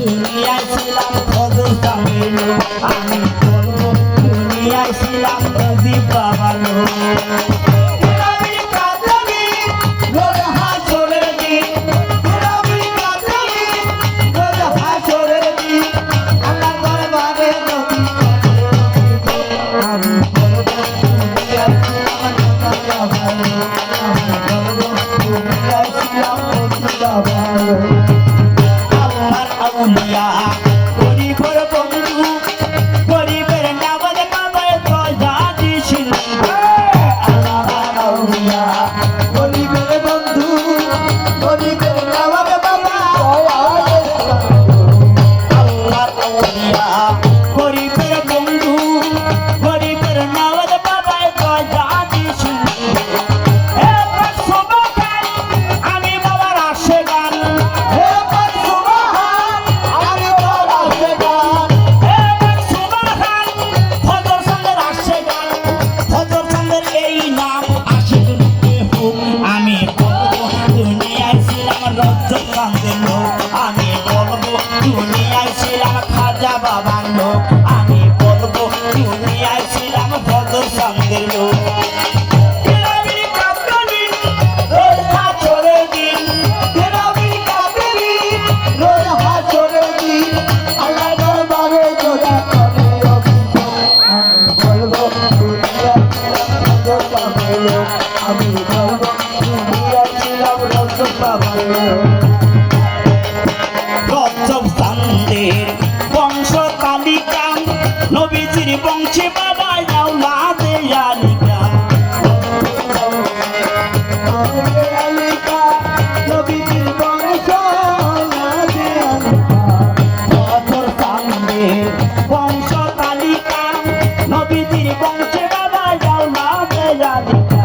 দুনিয়ায় ছিলাম ফজর চাঁদের লোক আমি বলবো দুনিয়ায় ছিলাম নজিব বাবার লোক আমি বলবো দুনিয়ায় ছিলাম খাজা বাবার লোক আমি বলবো দুনিয়ায় ছিলাম ফজর চাঁদের লোক আমি বলবো দুনিয়ায় ছিলাম রজব বাবার লোক বংশ তালিকা নবীজির বংশে বাবা আওলাদে আলিকা নবীজির বংশ বংশ তালিকা নবীজির বংশে বাবা আওলাদে আলিকা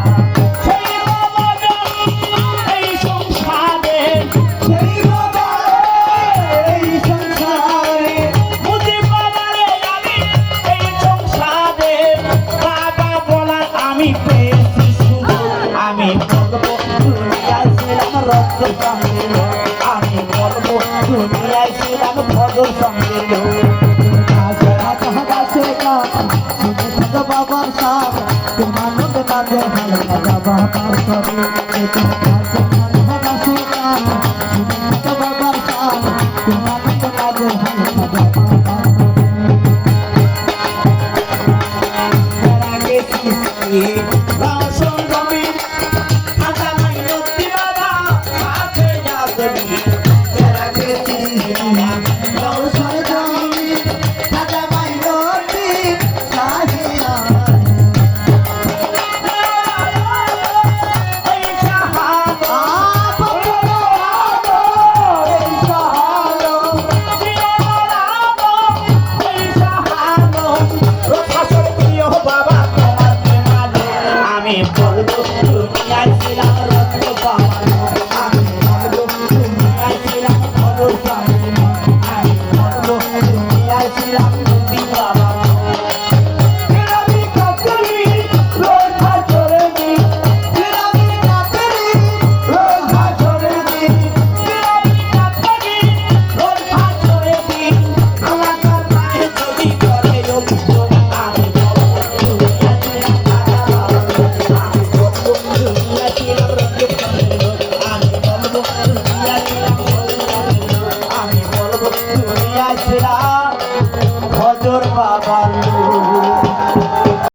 আমি বলবো দুনিয়ায় ছিলাম রজব চাঁদের লোক আমি বলবো দুনিয়ায় ছিলাম ফজর চাঁদের লোক বাবার সাথ তোমার মধ্যে কাজে ভালো বাবার বাবার সাথ তোমার মধ্যে কাজে ফজর বাবার